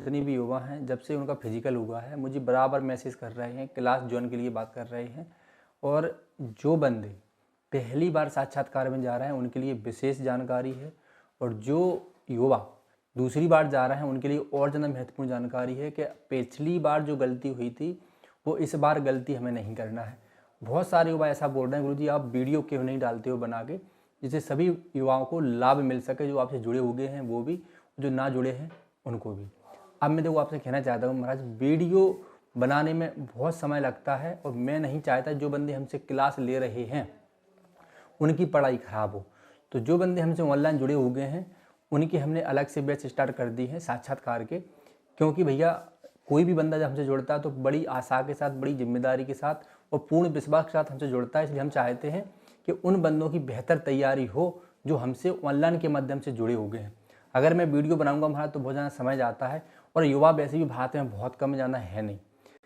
जितनी भी युवा हैं, जब से उनका फिजिकल हुआ है मुझे बराबर मैसेज कर रहे हैं, क्लास ज्वाइन के लिए बात कर रहे हैं। और जो बंदे पहली बार साक्षात्कार में जा रहे हैं उनके लिए विशेष जानकारी है, और जो युवा दूसरी बार जा रहे हैं उनके लिए और ज़्यादा महत्वपूर्ण जानकारी है कि पिछली बार जो गलती हुई थी वो इस बार गलती हमें नहीं करना है। बहुत सारे युवा ऐसा बोल रहे हैं, गुरुजी आप वीडियो क्यों नहीं डालते हो बना के, जिससे सभी युवाओं को लाभ मिल सके, जो आपसे जुड़े हुए हैं वो भी, जो ना जुड़े हैं उनको भी। अब मैं देखो आपसे कहना चाहता हूँ महाराज, वीडियो बनाने में बहुत समय लगता है, और मैं नहीं चाहता जो बंदे हमसे क्लास ले रहे हैं उनकी पढ़ाई ख़राब हो। तो जो बंदे हमसे ऑनलाइन जुड़े हो गए हैं उनकी हमने अलग से बैच स्टार्ट कर दी है साक्षात्कार के, क्योंकि भैया कोई भी बंदा जब हमसे जुड़ता है तो बड़ी आशा के साथ, बड़ी जिम्मेदारी के साथ और पूर्ण विश्वास के साथ हमसे जुड़ता है। इसलिए हम चाहते हैं कि उन बंदों की बेहतर तैयारी हो जो हमसे ऑनलाइन के माध्यम से जुड़े हो गए हैं। अगर मैं वीडियो बनाऊंगा महाराज तो बहुत ज़्यादा समय जाता है, और युवा वैसे भी भागते हैं बहुत कम, जाना है नहीं।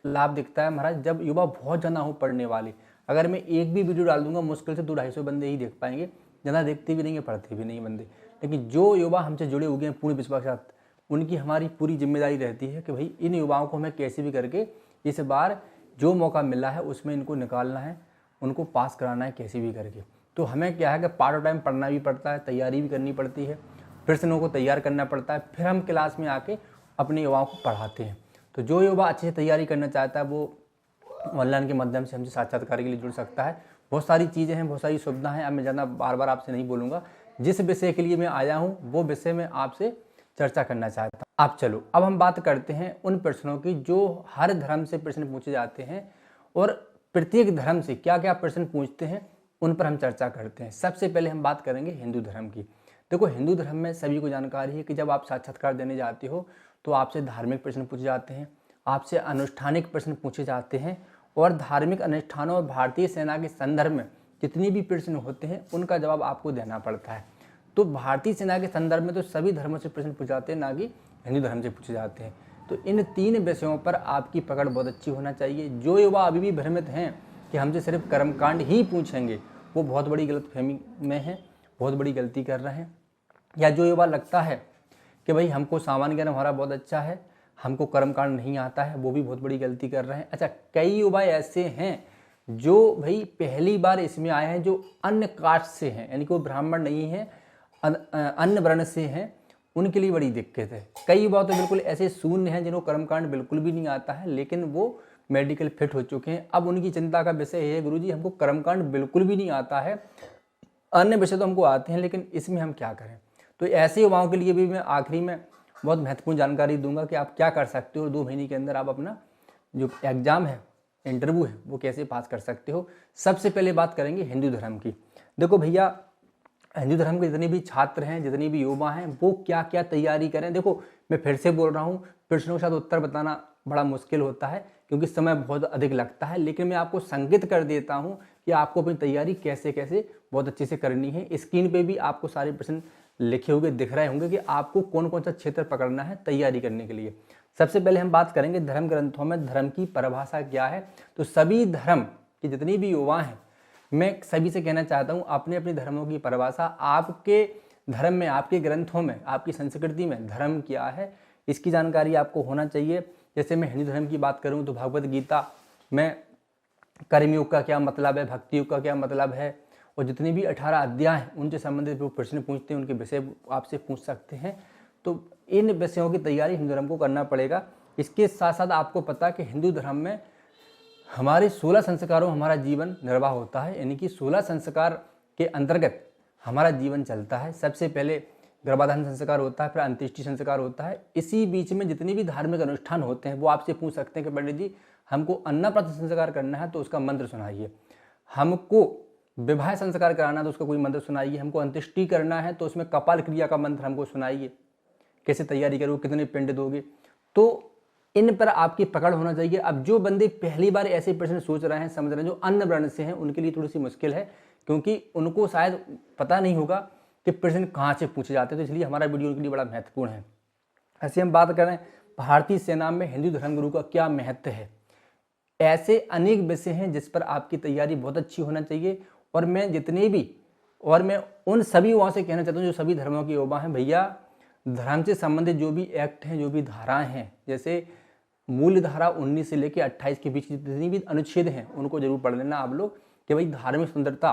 लाभ दिखता है महाराज जब युवा बहुत ज़्यादा हो पढ़ने वाले। अगर मैं एक भी वीडियो डाल दूंगा मुश्किल से 200-250 बंदे ही देख पाएंगे, ज़्यादा देखते भी नहीं है, पढ़ते भी नहीं बंदे। लेकिन जो युवा हमसे जुड़े हो गए हैं पूर्ण विश्वास के साथ, उनकी हमारी पूरी जिम्मेदारी रहती है कि भाई इन युवाओं को हमें कैसे भी करके इस बार जो मौका मिला है उसमें इनको निकालना है, उनको पास कराना है कैसे भी करके। तो हमें क्या है कि पार्ट टाइम पढ़ना भी पड़ता है, तैयारी भी करनी पड़ती है, प्रश्नों को तैयार करना पड़ता है, फिर हम क्लास में आके अपने युवाओं को पढ़ाते हैं। तो जो युवा अच्छे से तैयारी करना चाहता है वो ऑनलाइन के माध्यम से हमसे साक्षात्कार के लिए जुड़ सकता है। बहुत सारी चीज़ें हैं, बहुत सारी सुविधा हैं। अब मैं ज़्यादा बार बार आपसे नहीं बोलूँगा, जिस विषय के लिए मैं आया हूँ वो विषय में आपसे चर्चा करना चाहता हूँ। आप चलो अब हम बात करते हैं उन प्रश्नों की जो हर धर्म से प्रश्न पूछे जाते हैं, और प्रत्येक धर्म से क्या क्या प्रश्न पूछते हैं उन पर हम चर्चा करते हैं। सबसे पहले हम बात करेंगे हिंदू धर्म की। देखो हिंदू धर्म में सभी को जानकारी है कि जब आप साक्षात्कार देने जाते हो तो आपसे धार्मिक प्रश्न पूछे जाते हैं, आपसे अनुष्ठानिक प्रश्न पूछे जाते हैं, और धार्मिक अनुष्ठानों और भारतीय सेना के संदर्भ में जितनी भी प्रश्न होते हैं उनका जवाब आपको देना पड़ता है। तो भारतीय सेना के संदर्भ में तो सभी धर्मों से प्रश्न पूछे जाते हैं, ना कि हिंदू धर्म से पूछे जाते हैं। तो इन 3 विषयों पर आपकी पकड़ बहुत अच्छी होना चाहिए। जो युवा अभी भी भ्रमित हैं कि हमसे सिर्फ कर्मकांड ही पूछेंगे, वो बहुत बड़ी गलतफहमी में है, बहुत बड़ी गलती कर रहे हैं। या जो युवा लगता है कि भाई हमको सामान्य ज्ञान हमारा बहुत अच्छा है, हमको कर्मकांड नहीं आता है, वो भी बहुत बड़ी गलती कर रहे हैं। अच्छा, कई युवा ऐसे हैं जो भाई पहली बार इसमें आए हैं, जो अन्य कास्ट से हैं, यानी कि वो ब्राह्मण नहीं है, अन्य वर्ण से हैं, उनके लिए बड़ी दिक्कत है। कई युवा तो बिल्कुल ऐसे शून्य हैं जिनको कर्मकांड बिल्कुल भी नहीं आता है, लेकिन वो मेडिकल फिट हो चुके हैं। अब उनकी चिंता का विषय है, गुरुजी हमको कर्मकांड बिल्कुल भी नहीं आता है, अन्य विषय तो हमको आते हैं, लेकिन इसमें हम क्या करें। तो ऐसे युवाओं के लिए भी मैं आखिरी में बहुत महत्वपूर्ण जानकारी दूंगा कि आप क्या कर सकते हो, 2 महीने के अंदर आप अपना जो एग्ज़ाम है, इंटरव्यू है, वो कैसे पास कर सकते हो। सबसे पहले बात करेंगे हिंदू धर्म की। देखो भैया, हिंदू धर्म के जितने भी छात्र हैं, जितने भी युवा हैं, वो क्या क्या तैयारी करें। देखो मैं फिर से बोल रहा हूँ, प्रश्नों के साथ उत्तर बताना बड़ा मुश्किल होता है क्योंकि समय बहुत अधिक लगता है, लेकिन मैं आपको संकेत कर देता हूँ कि आपको अपनी तैयारी कैसे कैसे बहुत अच्छे से करनी है। स्क्रीन पे भी आपको सारे प्रश्न लिखे हुए दिख रहे होंगे कि आपको कौन कौन सा क्षेत्र पकड़ना है तैयारी करने के लिए। सबसे पहले हम बात करेंगे धर्म ग्रंथों में धर्म की परिभाषा क्या है। तो सभी धर्म की जितनी भी युवा हैं, मैं सभी से कहना चाहता हूँ अपने अपने धर्मों की परिभाषा, आपके धर्म में, आपके ग्रंथों में, आपकी संस्कृति में धर्म क्या है इसकी जानकारी आपको होना चाहिए। जैसे मैं हिंदू धर्म की बात करूँ तो भगवद गीता में कर्मयोग का क्या मतलब है, भक्ति योग का क्या मतलब है, और जितने भी 18 अध्याय हैं उनसे संबंधित वो प्रश्न पूछते हैं, उनके विषय आपसे पूछ सकते हैं। तो इन विषयों की तैयारी हिंदू धर्म को करना पड़ेगा। इसके साथ साथ आपको पता कि हिंदू धर्म में हमारे 16 संस्कारों में हमारा जीवन निर्वाह होता है, यानी कि 16 संस्कार के अंतर्गत हमारा जीवन चलता है। सबसे पहले गर्भाधान संस्कार होता है, फिर अंत्येष्टि संस्कार होता है। इसी बीच में जितने भी धार्मिक अनुष्ठान होते हैं वो आपसे पूछ सकते हैं कि पंडित जी हमको अन्नप्राशन संस्कार करना है तो उसका मंत्र सुनाइए, हमको विवाह संस्कार कराना है तो उसका कोई मंत्र सुनाइए, हमको अंत्येष्टि करना है तो उसमें कपाल क्रिया का मंत्र हमको सुनाइए, कैसे तैयारी करोगे, कितने पिंड दोगे। तो इन पर आपकी पकड़ होना चाहिए। अब जो बंदे पहली बार ऐसे प्रश्न सोच रहे हैं, समझ रहे हैं, जो अन्य वर्ण से हैं, उनके लिए थोड़ी सी मुश्किल है क्योंकि उनको शायद पता नहीं होगा कि प्रश्न कहाँ से पूछे जाते हैं। तो इसलिए हमारा वीडियो उनके लिए बड़ा महत्वपूर्ण है। ऐसे हम बात करें भारतीय सेना में हिंदू धर्मगुरु का क्या महत्व है, ऐसे अनेक विषय हैं जिस पर आपकी तैयारी बहुत अच्छी होना चाहिए। और मैं उन सभी युवाओं से कहना चाहता हूँ जो सभी धर्मों के युवा हैं, भैया धर्म से संबंधित जो भी एक्ट हैं, जो भी धाराएं हैं, जैसे मूल धारा 19 से लेकर 28 के बीच जितनी भी अनुच्छेद हैं उनको जरूर पढ़ लेना आप लोग कि भाई धार्मिक स्वतंत्रता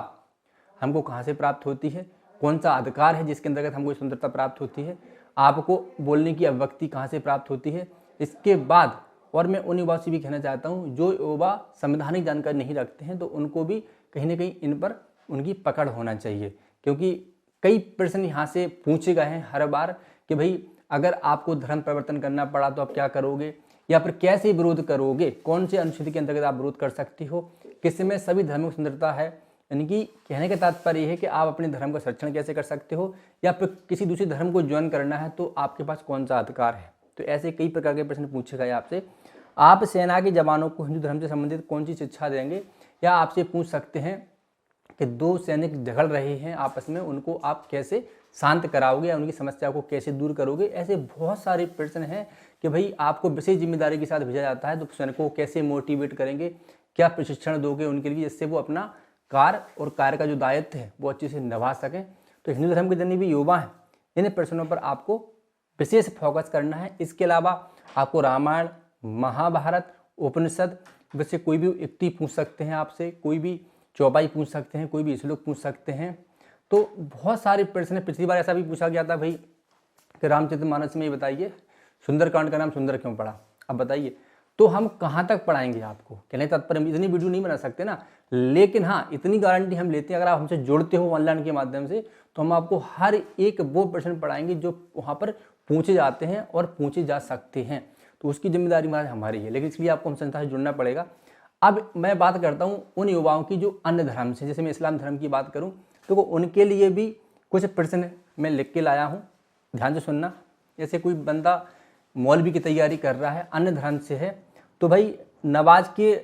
हमको कहाँ से प्राप्त होती है, कौन सा अधिकार है जिसके अंतर्गत हमको स्वतंत्रता प्राप्त होती है, आपको बोलने की अभिव्यक्ति कहाँ से प्राप्त होती है। इसके बाद और मैं उन युवाओं से भी कहना चाहता हूँ जो युवा संवैधानिक जानकारी नहीं रखते हैं तो उनको भी कहीं ना कहीं इन पर उनकी पकड़ होना चाहिए, क्योंकि कई प्रश्न यहाँ से पूछे गए हैं हर बार कि भाई अगर आपको धर्म परिवर्तन करना पड़ा तो आप क्या करोगे, या फिर कैसे विरोध करोगे, कौन से अनुच्छेद के अंतर्गत आप विरोध कर सकते हो, किसमें सभी धर्मों की स्वतंत्रता है। यानी कि कहने का तात्पर्य है कि आप अपने धर्म का संरक्षण कैसे कर सकते हो, या फिर किसी दूसरे धर्म को ज्वाइन करना है तो आपके पास कौन सा अधिकार है। तो ऐसे कई प्रकार के प्रश्न पूछे गए आपसे। आप सेना के जवानों को हिंदू धर्म से संबंधित कौन सी शिक्षा देंगे, या आपसे पूछ सकते हैं कि दो सैनिक झगड़ रहे हैं आपस में, उनको आप कैसे शांत कराओगे या उनकी समस्या को कैसे दूर करोगे। ऐसे बहुत सारे प्रश्न हैं कि भाई आपको विशेष जिम्मेदारी के साथ भेजा जाता है तो सैनिकों को कैसे मोटिवेट करेंगे, क्या प्रशिक्षण दोगे उनके लिए, जिससे वो अपना कार्य और कार्य का जो दायित्व है वो अच्छे से निभा सकें। तो हिंदू धर्म के जितने भी युवा हैं इन प्रश्नों पर आपको विशेष फोकस करना है। इसके अलावा आपको रामायण, महाभारत, उपनिषद वैसे कोई भी युक्ति पूछ सकते हैं आपसे, कोई भी चौपाई पूछ सकते हैं, कोई भी श्लोक पूछ सकते हैं। तो बहुत सारे प्रश्न हैं। पिछली बार ऐसा भी पूछा गया था भाई कि रामचरितमानस में ये बताइए सुंदरकांड का नाम सुंदर क्यों पड़ा, अब बताइए। तो हम कहाँ तक पढ़ाएंगे आपको, कहने तात्पर्य इतनी वीडियो नहीं बना सकते ना, लेकिन हाँ इतनी गारंटी हम लेते हैं अगर आप हमसे जुड़ते हो ऑनलाइन के माध्यम से तो हम आपको हर एक वो प्रश्न पढ़ाएंगे जो वहाँ पर पूछे जाते हैं और पूछे जा सकते हैं। तो उसकी जिम्मेदारी हमारी है, लेकिन इसलिए आपको हम संस्था से जुड़ना पड़ेगा। अब मैं बात करता हूँ उन युवाओं की जो अन्य धर्म से, जैसे मैं इस्लाम धर्म की बात करूँ तो उनके लिए भी कुछ प्रश्न मैं लिख के लाया हूँ, ध्यान से सुनना। जैसे कोई बंदा मौलवी की तैयारी कर रहा है, अन्य धर्म से है, तो भाई नमाज के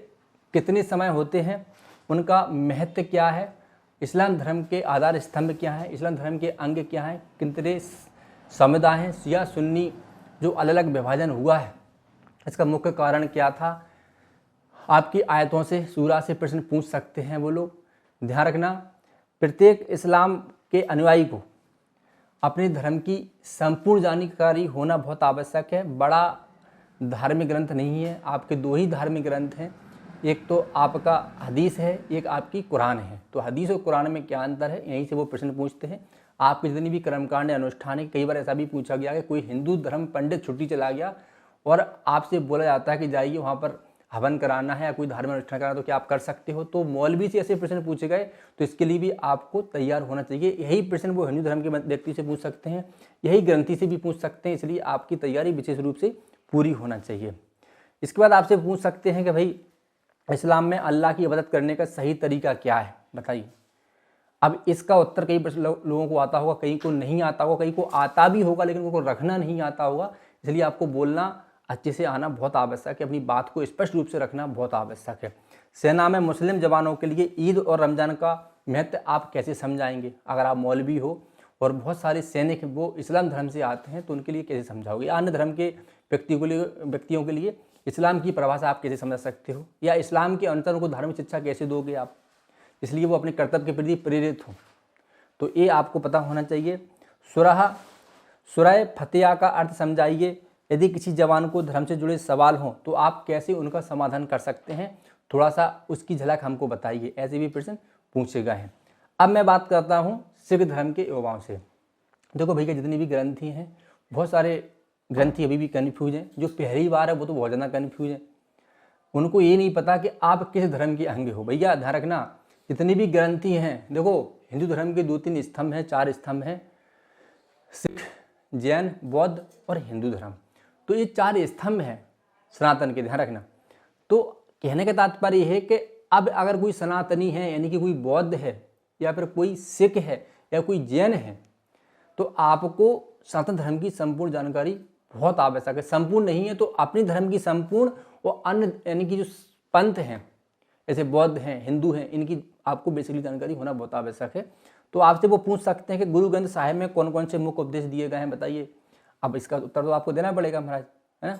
कितने समय होते हैं, उनका महत्व क्या है, इस्लाम धर्म के आधार स्तंभ क्या है, इस्लाम धर्म के अंग क्या हैं, कितने समुदाय हैं, शिया सुन्नी जो अलग अलग विभाजन हुआ है इसका मुख्य कारण क्या था। आपकी आयतों से सूरा से प्रश्न पूछ सकते हैं वो लोग। ध्यान रखना प्रत्येक इस्लाम के अनुयायी को अपने धर्म की संपूर्ण जानकारी होना बहुत आवश्यक है। बड़ा धार्मिक ग्रंथ नहीं है, आपके दो ही धार्मिक ग्रंथ हैं, एक तो आपका हदीस है, एक आपकी कुरान है। तो हदीस और कुरान में क्या अंतर है, यहीं से वो प्रश्न पूछते हैं। आपके जितनी भी कर्मकांड अनुष्ठान है, कई बार ऐसा भी पूछा गया कि कोई हिंदू धर्म पंडित छुट्टी चला गया और आपसे बोला जाता है कि जाइए वहाँ पर हवन कराना है या कोई धार्मिक अनुष्ठान कराना, तो क्या आप कर सकते हो। तो मौलवी से ऐसे प्रश्न पूछे गए, तो इसके लिए भी आपको तैयार होना चाहिए। यही प्रश्न वो हिंदू धर्म के व्यक्ति से पूछ सकते हैं, यही ग्रंथी से भी पूछ सकते हैं, इसलिए आपकी तैयारी विशेष रूप से पूरी होना चाहिए। इसके बाद आपसे पूछ सकते हैं कि भाई इस्लाम में अल्लाह की इबादत करने का सही तरीका क्या है, बताइए। अब इसका उत्तर कई लोगों को आता होगा, कई को नहीं आता होगा, कई को आता भी होगा लेकिन उनको रखना नहीं आता होगा। इसलिए आपको बोलना अच्छे से आना बहुत आवश्यक है, अपनी बात को स्पष्ट रूप से रखना बहुत आवश्यक है। सेना में मुस्लिम जवानों के लिए ईद और रमज़ान का महत्व आप कैसे समझाएंगे। अगर आप मौलवी हो और बहुत सारे सैनिक वो इस्लाम धर्म से आते हैं तो उनके लिए कैसे समझाओगे। अन्य धर्म के व्यक्तियों के लिए इस्लाम की परिभाषा आप कैसे समझ सकते हो, या इस्लाम के अनुसार उनको धार्मिक शिक्षा कैसे दोगे आप, इसलिए वो अपने कर्तव्य के प्रति प्रेरित हो। तो ये आपको पता होना चाहिए। सूरह फतिहा का अर्थ समझाइए। यदि किसी जवान को धर्म से जुड़े सवाल हों तो आप कैसे उनका समाधान कर सकते हैं, थोड़ा सा उसकी झलक हमको बताइए। ऐसे भी प्रश्न पूछे गए हैं। अब मैं बात करता हूँ सिख धर्म के युवाओं से। देखो भैया जितनी भी ग्रंथी हैं, बहुत सारे ग्रंथी अभी भी कन्फ्यूज हैं। जो पहली बार है वो तो बहुत ज़्यादा कन्फ्यूज है, उनको ये नहीं पता कि आप किस धर्म के अंग हो। भैया ध्यान रखना जितनी भी ग्रंथी हैं, देखो हिंदू धर्म के 2-3 स्तंभ हैं, 4 स्तंभ हैं, सिख, जैन, बौद्ध और हिंदू धर्म। तो ये 4 स्तंभ हैं सनातन के, ध्यान रखना। तो कहने का तात्पर्य है कि अब अगर कोई सनातनी है यानी कि कोई बौद्ध है या फिर कोई सिख है या कोई जैन है, तो आपको सनातन धर्म की संपूर्ण जानकारी बहुत आवश्यक है। संपूर्ण नहीं है तो अपने धर्म की संपूर्ण और अन्य यानी कि जो पंथ हैं जैसे बौद्ध हैं, हिंदू हैं, इनकी आपको बेसिकली जानकारी होना बहुत आवश्यक है। तो आपसे वो पूछ सकते हैं कि गुरु ग्रंथ साहिब में कौन कौन से मुख्य उपदेश दिए गए हैं, बताइए। अब इसका उत्तर तो आपको देना पड़ेगा महाराज, है ना।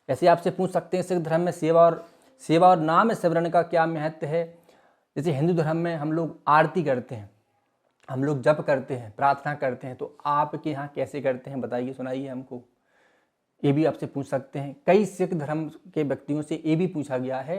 ऐसे आपसे पूछ सकते हैं सिख धर्म में सेवा और नाम स्मरण का क्या महत्व है। जैसे हिंदू धर्म में हम लोग आरती करते हैं, हम लोग जप करते हैं, प्रार्थना करते हैं, तो आपके यहाँ कैसे करते हैं बताइए, सुनाइए हमको। ये भी आपसे पूछ सकते हैं। कई सिख धर्म के व्यक्तियों से ये भी पूछा गया है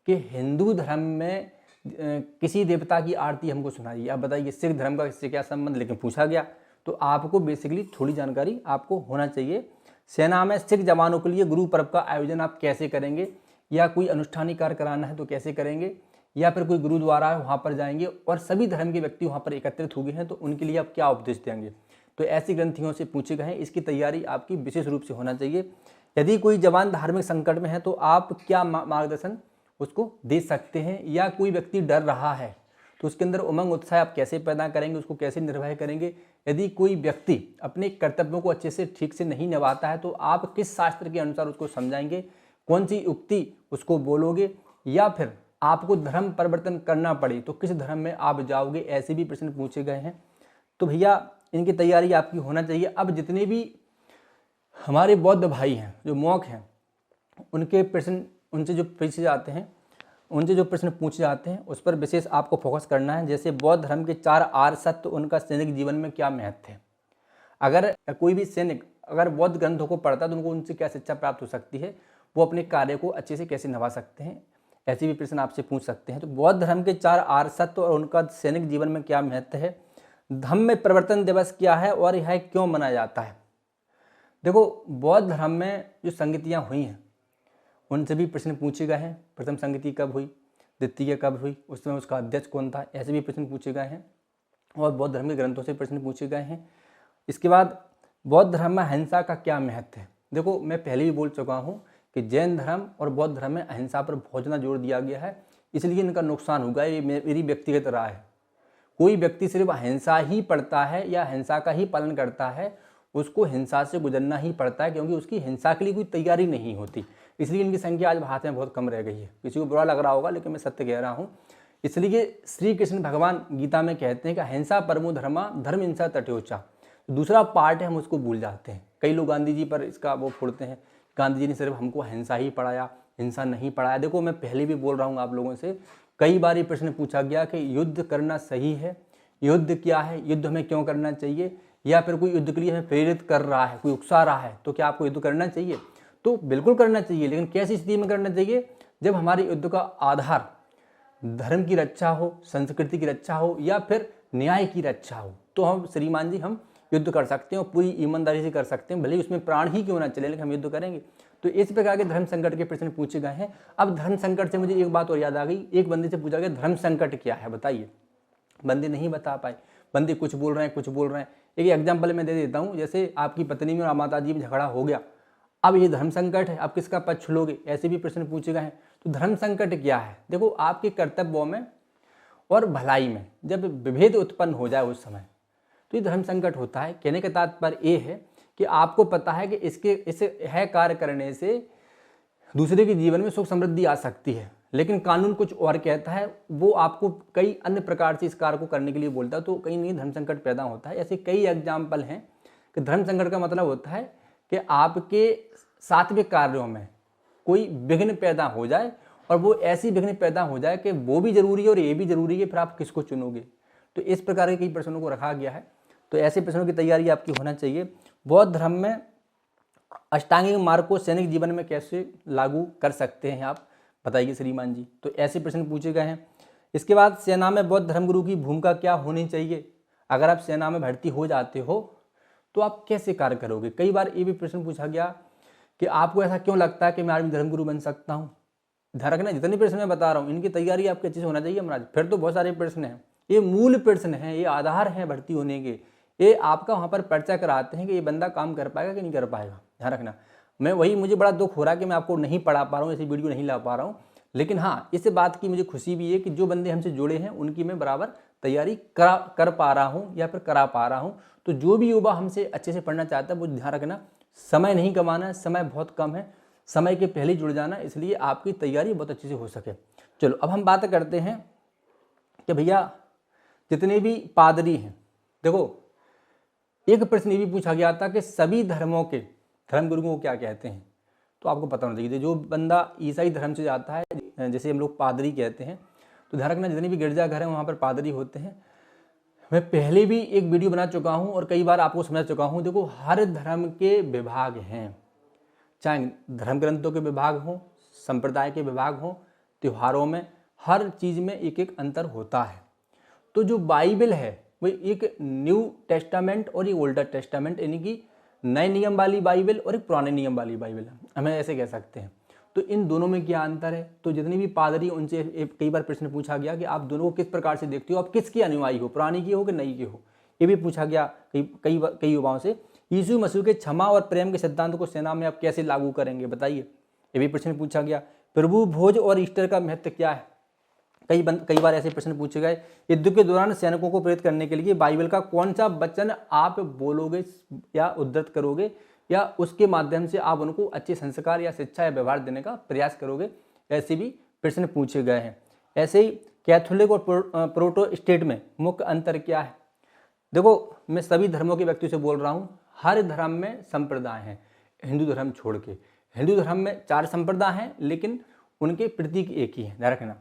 कि हिंदू धर्म में किसी देवता की आरती हमको सुनाइए। आप बताइए सिख धर्म का इससे क्या संबंध, लेकिन पूछा गया। तो आपको बेसिकली थोड़ी जानकारी आपको होना चाहिए। सेना में सिख जवानों के लिए गुरु पर्व का आयोजन आप कैसे करेंगे, या कोई अनुष्ठानिक कार्य कराना है तो कैसे करेंगे, या फिर कोई गुरुद्वारा है वहाँ पर जाएंगे और सभी धर्म के व्यक्ति वहाँ पर एकत्रित हो गए हैं तो उनके लिए आप क्या उपदेश देंगे। तो ऐसी ग्रंथियों से पूछे गए हैं। इसकी तैयारी आपकी विशेष रूप से होना चाहिए। यदि कोई जवान धार्मिक संकट में है तो आप क्या मार्गदर्शन उसको दे सकते हैं, या कोई व्यक्ति डर रहा है तो उसके अंदर उमंग उत्साह आप कैसे पैदा करेंगे, उसको कैसे निर्वाह करेंगे। यदि कोई व्यक्ति अपने कर्तव्यों को अच्छे से ठीक से नहीं निभाता है तो आप किस शास्त्र के अनुसार उसको समझाएंगे, कौन सी उक्ति उसको बोलोगे, या फिर आपको धर्म परिवर्तन करना पड़े तो किस धर्म में आप जाओगे। ऐसे भी प्रश्न पूछे गए हैं। तो भैया इनकी तैयारी आपकी होना चाहिए। अब जितने भी हमारे बौद्ध भाई हैं जो मॉक हैं, उनके प्रश्न उनसे जो पूछे जाते हैं, उनसे जो प्रश्न पूछे जाते हैं उस पर विशेष आपको फोकस करना है। जैसे बौद्ध धर्म के 4 आर्य सत्य, उनका सैनिक जीवन में क्या महत्व है। अगर कोई भी सैनिक अगर बौद्ध ग्रंथों को पढ़ता है तो उनको उनसे क्या शिक्षा प्राप्त हो सकती है, वो अपने कार्य को अच्छे से कैसे निभा सकते हैं, ऐसे भी प्रश्न आपसे पूछ सकते हैं। तो बौद्ध धर्म के 4 आर्य सत्य और उनका सैनिक जीवन में क्या महत्व है, धम्म में परिवर्तन दिवस क्या है और यह क्यों मनाया जाता है। देखो बौद्ध धर्म में जो संगतियाँ हुई हैं उनसे भी प्रश्न पूछे गए हैं। प्रथम संगति कब हुई, द्वितीय कब हुई, उस समय उसका अध्यक्ष कौन था, ऐसे भी प्रश्न पूछे गए हैं। और बौद्ध धर्म के ग्रंथों से प्रश्न पूछे गए हैं। इसके बाद बौद्ध धर्म में अहिंसा का क्या महत्व है। देखो मैं पहले भी बोल चुका हूँ कि जैन धर्म और बौद्ध धर्म में अहिंसा पर बहुत ज़्यादा जोर दिया गया है, इसलिए इनका नुकसान होगा। ये मेरी व्यक्तिगत राय है। कोई व्यक्ति सिर्फ अहिंसा ही पढ़ता है या हिंसा का ही पालन करता है, उसको हिंसा से गुजरना ही पड़ता है, क्योंकि उसकी हिंसा के लिए कोई तैयारी नहीं होती। इसलिए इनकी संख्या आज भारत में बहुत कम रह गई है। किसी को बुरा लग रहा होगा लेकिन मैं सत्य कह रहा हूँ। इसलिए श्री कृष्ण भगवान गीता में कहते हैं कि अहिंसा परमो धर्मा धर्म हिंसा तटोचा। दूसरा पार्ट है हम उसको भूल जाते हैं। कई लोग गांधी जी पर इसका वो फोड़ते हैं, गांधी जी ने सिर्फ हमको अहिंसा ही पढ़ाया, हिंसा नहीं पढ़ाया। देखो मैं पहले भी बोल रहा हूँ आप लोगों से, कई बार ये प्रश्न पूछा गया कि युद्ध करना सही है, युद्ध क्या है, युद्ध हमें क्यों करना चाहिए, या फिर कोई युद्ध के लिए हमें प्रेरित कर रहा है, कोई उकसा रहा है तो क्या आपको युद्ध करना चाहिए। तो बिल्कुल करना चाहिए, लेकिन कैसी स्थिति में करना चाहिए, जब हमारे युद्ध का आधार धर्म की रक्षा हो, संस्कृति की रक्षा हो, या फिर न्याय की रक्षा हो, तो हम श्रीमान जी हम युद्ध कर सकते हैं और पूरी ईमानदारी से कर सकते हैं, भले ही उसमें प्राण ही क्यों ना चले, लेकिन हम युद्ध करेंगे। तो इस प्रकार के धर्म संकट के प्रश्न पूछे गए हैं। अब धर्म संकट से मुझे एक बात और याद आ गई। एक बंदे से पूछा गया धर्म संकट क्या है बताइए, बंदे नहीं बता पाए, बंदे कुछ बोल रहे हैं कुछ बोल रहे हैं। एक एग्जाम्पल मैं दे देता हूँ, जैसे आपकी पत्नी में और माता जी में झगड़ा हो गया, अब ये धर्म संकट है, आप किसका पक्ष लोगे, ऐसे भी प्रश्न पूछे गए हैं। तो धर्म संकट क्या है, देखो आपके कर्तव्यों में और भलाई में जब विभेद उत्पन्न हो जाए उस समय तो ये धर्म संकट होता है। कहने का तात्पर्य ये है कि आपको पता है कि इस कार्य करने से दूसरे के जीवन में सुख समृद्धि आ सकती है, लेकिन कानून कुछ और कहता है, वो आपको कई अन्य प्रकार से इस कार्य को करने के लिए बोलता है, तो कहीं नहीं धर्म संकट पैदा होता है। ऐसे कई एग्जाम्पल हैं कि धर्म संकट का मतलब होता है कि आपके सात्विक कार्यों में कोई विघ्न पैदा हो जाए, और वो ऐसी विघ्न पैदा हो जाए कि वो भी जरूरी है और ये भी जरूरी है, फिर आप किसको चुनोगे। तो इस प्रकार के कई प्रश्नों को रखा गया है। तो ऐसे प्रश्नों की तैयारी आपकी होना चाहिए। बौद्ध धर्म में अष्टांगिक मार्ग को सैनिक जीवन में कैसे लागू कर सकते हैं आप बताइए श्रीमान जी। तो ऐसे प्रश्न पूछे गए हैं। इसके बाद सेना में बौद्ध धर्मगुरु की भूमिका क्या होनी चाहिए। अगर आप सेना में भर्ती हो जाते हो तो आप कैसे कार्य करोगे। कई बार ये भी प्रश्न पूछा गया कि आपको ऐसा क्यों लगता है कि मैं आर्मी धर्मगुरु बन सकता हूँ। ध्यान रखना, जितने प्रश्न मैं बता रहा हूँ इनकी तैयारी आपके अच्छे से होना चाहिए महाराज। फिर तो बहुत सारे प्रश्न हैं, ये मूल प्रश्न हैं, ये आधार हैं भर्ती होने के। ये आपका वहाँ पर पर्चा कराते हैं कि ये बंदा काम कर पाएगा कि नहीं कर पाएगा। ध्यान रखना, मैं वही मुझे बड़ा दुख हो रहा है कि मैं आपको नहीं पढ़ा पा रहा हूँ, ऐसी वीडियो नहीं ला पा रहा हूँ। लेकिन हाँ, इस बात की मुझे खुशी भी है कि जो बंदे हमसे जुड़े हैं उनकी मैं बराबर तैयारी कर पा रहा हूँ या फिर करा पा रहा हूँ। तो जो भी युवा हमसे अच्छे से पढ़ना चाहता है वो ध्यान रखना, समय नहीं कमाना है, समय बहुत कम है, समय के पहले जुड़ जाना, इसलिए आपकी तैयारी बहुत अच्छे से हो सके। चलो अब हम बात करते हैं कि भैया जितने भी पादरी हैं, देखो एक प्रश्न ये भी पूछा गया था कि सभी धर्मों के धर्मगुरुओं को क्या कहते हैं। तो आपको पता होना चाहिए, जो बंदा ईसाई धर्म से जाता है, जैसे हम लोग पादरी कहते हैं, तो ध्यान रखना जितने भी गिरजाघर हैं वहाँ पर पादरी होते हैं, मैं पहले भी एक वीडियो बना चुका हूं और कई बार आपको समझा चुका हूं। देखो, हर धर्म के विभाग हैं, चाहे धर्म ग्रंथों के विभाग हों, संप्रदाय के विभाग हों, त्योहारों में, हर चीज़ में एक एक अंतर होता है। तो जो बाइबल है वो एक न्यू टेस्टामेंट और एक ओल्डर टेस्टामेंट, यानी कि नए नियम वाली बाइबल और एक पुराने नियम वाली बाइबल है, हमें ऐसे कह सकते हैं। तो इन दोनों में क्या अंतर है? तो जितने भी पादरी, उनसे कई बार प्रश्न पूछा गया कि आप दोनों को किस प्रकार से देखते हो, आप किसकी अनुयायी हो, पुरानी की हो कि नई की हो। ये भी पूछा गया कई युवाओं से। यीशु मसीह के क्षमा और प्रेम के सिद्धांत को सेना में आप कैसे लागू करेंगे, बताइए, ये भी प्रश्न पूछा गया। प्रभु भोज और ईस्टर का महत्व क्या है? कई बार ऐसे प्रश्न पूछे गए। युद्ध के दौरान सैनिकों को प्रेरित करने के लिए बाइबल का कौन सा वचन आप बोलोगे या उद्धृत करोगे, या उसके माध्यम से आप उनको अच्छे संस्कार या शिक्षा या व्यवहार देने का प्रयास करोगे? ऐसे भी प्रश्न पूछे गए हैं। ऐसे ही कैथोलिक और प्रोटेस्टेंट में मुख्य अंतर क्या है? देखो, मैं सभी धर्मों के व्यक्तियों से बोल रहा हूँ, हर धर्म में संप्रदाय हैं, हिंदू धर्म छोड़ के। हिंदू धर्म में 4 संप्रदाय हैं, लेकिन उनके प्रतीक एक ही है, ध्यान रखना।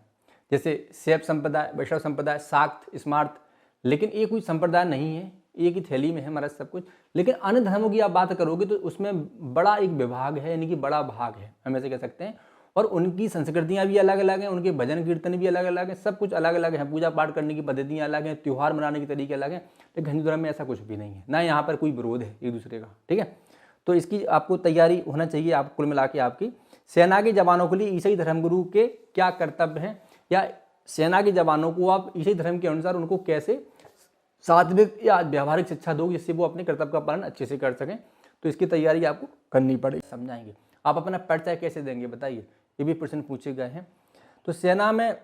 जैसे शैव संप्रदाय, वैष्णव संप्रदाय, शाक्त, स्मार्त, लेकिन ये कोई संप्रदाय नहीं है, एक ही थैली में है हमारा सब कुछ। लेकिन अन्य धर्मों की आप बात करोगे तो उसमें बड़ा एक विभाग है, यानी कि बड़ा भाग है, हम ऐसे कह सकते हैं। और उनकी संस्कृतियाँ भी अलग अलग हैं, उनके भजन कीर्तन भी अलग अलग हैं, सब कुछ अलग अलग है, पूजा पाठ करने की पद्धतियाँ अलग हैं, त्यौहार मनाने के तरीके अलग हैं। लेकिन हिंदू धर्म में ऐसा कुछ भी नहीं है, ना यहाँ पर कोई विरोध है एक दूसरे का, ठीक है। तो इसकी आपको तैयारी होना चाहिए। आप कुल मिला के आपकी सेना के जवानों के लिए ईसाई धर्मगुरु के क्या कर्तव्य हैं, या सेना के जवानों को आप ईसाई धर्म के अनुसार उनको कैसे सात्विक या व्यवहारिक शिक्षा दोगे जिससे वो अपने कर्तव्य का पालन अच्छे से कर सकें। तो इसकी तैयारी आपको करनी पड़ेगी, समझाएंगे। आप अपना परिचय कैसे देंगे, बताइए, ये भी प्रश्न पूछे गए हैं। तो सेना में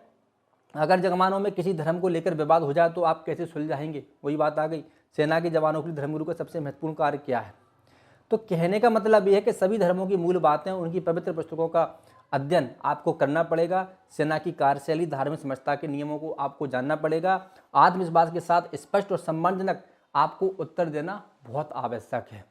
अगर जवानों में किसी धर्म को लेकर विवाद हो जाए तो आप कैसे सुलझाएंगे, वही बात आ गई। सेना के जवानों के लिए धर्मगुरु का सबसे महत्वपूर्ण कार्य क्या है? तो कहने का मतलब यह है कि सभी धर्मों की मूल बातें, उनकी पवित्र पुस्तकों का अध्ययन आपको करना पड़ेगा। सेना की कार्यशैली, धार्मिक समझता के नियमों को आपको जानना पड़ेगा। आत्मविश्वास के साथ स्पष्ट और सम्मानजनक आपको उत्तर देना बहुत आवश्यक है।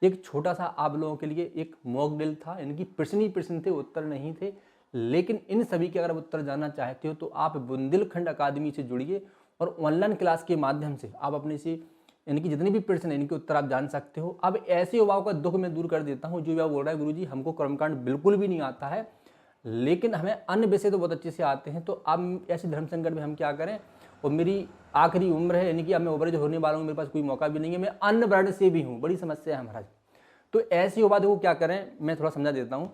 एक छोटा सा आप लोगों के लिए एक मॉक ड्रिल था, इनकी प्रश्न थे, उत्तर नहीं थे। लेकिन इन सभी के अगर आप उत्तर जानना चाहते हो तो आप बुंदेलखंड अकादमी से जुड़िए और ऑनलाइन क्लास के माध्यम से आप अपने से इनकी जितनी भी प्रश्न है इनके उत्तर आप जान सकते हो। अब ऐसे युवाओं का दुख मैं दूर कर देता हूँ जो युवा बोल रहा है गुरुजी हमको कर्मकांड बिल्कुल भी नहीं आता है, लेकिन हमें अन्य विषय तो बहुत अच्छे से आते हैं, तो अब ऐसे धर्म संकट में हम क्या करें, और मेरी आखिरी उम्र है, यानी कि अब मैं ओवरेज होने वाला हूँ, मेरे पास कोई मौका भी नहीं है, मैं अन्य वर्ण से भी हूँ, बड़ी समस्या है महाराज। तो ऐसे युवा देखो क्या करें, मैं थोड़ा समझा देता हूँ।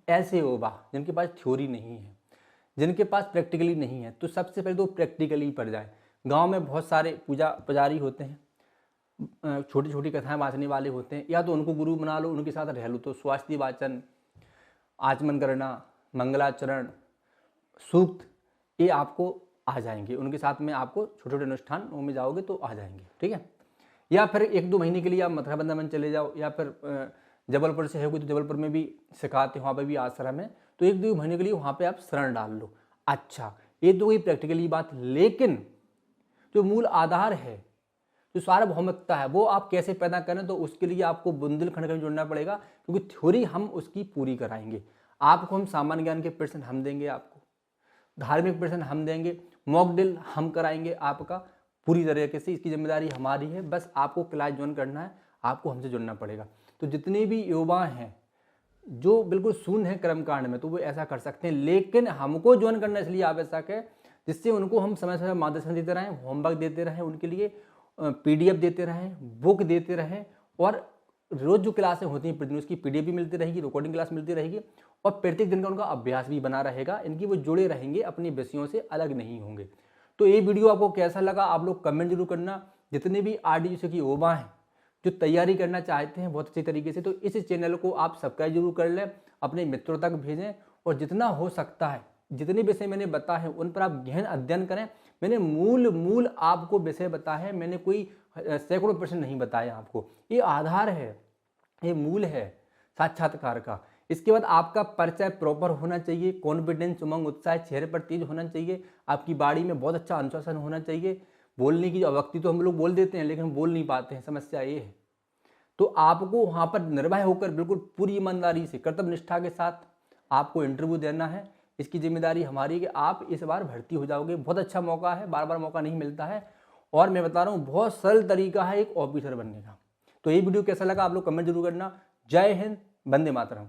ऐसे युवा जिनके पास थ्योरी नहीं है, जिनके पास प्रैक्टिकली नहीं है, तो सबसे पहले तो प्रैक्टिकली पढ़ जाए। गांव में बहुत सारे पुजारी होते हैं, छोटी छोटी कथाएं बांटने वाले होते हैं, या तो उनको गुरु बना लो, उनके साथ रह लो, तो स्वास्थ्य वाचन, आचमन करना, मंगलाचरण, सूक्त, ये आपको आ जाएंगे। उनके साथ में आपको छोटे छोटे अनुष्ठानों में जाओगे तो आ जाएंगे, ठीक है। या फिर 1-2 महीने के लिए आप मथुरा वृंदावन चले जाओ, या फिर जबलपुर से होगी तो जबलपुर में भी सिखाते हैं, वहाँ पर भी आश्रम है, तो 1-2 महीने के लिए वहाँ पे आप शरण डाल लो। अच्छा, ये तो वही प्रैक्टिकली बात, लेकिन जो मूल आधार है, जो सार्वभौमिकता है, वो आप कैसे पैदा करें, तो उसके लिए आपको बुंदेलखंड में जुड़ना पड़ेगा, क्योंकि थ्योरी हम उसकी पूरी कराएंगे। आपको हम सामान्य ज्ञान के प्रश्न हम देंगे, आपको धार्मिक प्रश्न हम देंगे, मॉक ड्रिल हम कराएंगे आपका पूरी तरीके से, इसकी जिम्मेदारी हमारी है। बस आपको क्लास ज्वाइन करना है, आपको हमसे जुड़ना पड़ेगा। तो जितने भी युवा हैं जो बिल्कुल शून्य है कर्मकांड में, तो वो ऐसा कर सकते हैं, लेकिन हमको ज्वाइन करना इसलिए आवश्यक है जिससे उनको हम समय समय मार्गदर्शन देते रहें, होमवर्क देते रहें, उनके लिए PDF देते रहें, बुक देते रहें, और रोज जो क्लासें होती हैं प्रतिदिन उसकी PDF भी मिलती रहेगी, रिकॉर्डिंग क्लास मिलती रहेगी, और प्रत्येक दिन का उनका अभ्यास भी बना रहेगा। इनकी वो जुड़े रहेंगे, अपने विषयों से अलग नहीं होंगे। तो ये वीडियो आपको कैसा लगा आप लोग कमेंट जरूर करना। जितने भी RDU की युवा हैं जो तैयारी करना चाहते हैं बहुत अच्छे तरीके से, तो इस चैनल को आप सब्सक्राइब जरूर कर लें, अपने मित्रों तक भेजें, और जितना हो सकता है जितने विषय मैंने बताए उन पर आप गहन अध्ययन करें। मैंने मूल आपको विषय बताया है, मैंने कोई सैकड़ों प्रश्न नहीं बताए आपको। ये आधार है, ये मूल है साक्षात्कार का। इसके बाद आपका परिचय प्रॉपर होना चाहिए, कॉन्फिडेंस, उमंग, उत्साह चेहरे पर तेज होना चाहिए, आपकी बॉडी में बहुत अच्छा अनुशासन होना चाहिए। बोलने की अवक्ति तो हम लोग बोल देते हैं लेकिन बोल नहीं पाते हैं, समस्या ये है। तो आपको वहाँ पर निर्भय होकर बिल्कुल पूरी ईमानदारी से, कर्तव्य निष्ठा के साथ आपको इंटरव्यू देना है। इसकी जिम्मेदारी हमारी है कि आप इस बार भर्ती हो जाओगे। बहुत अच्छा मौका है, बार बार मौका नहीं मिलता है, और मैं बता रहा हूँ बहुत सरल तरीका है एक ऑफिसर बनने का। तो ये वीडियो कैसा लगा आप लोग कमेंट जरूर करना। जय हिंद, वंदे मातरम।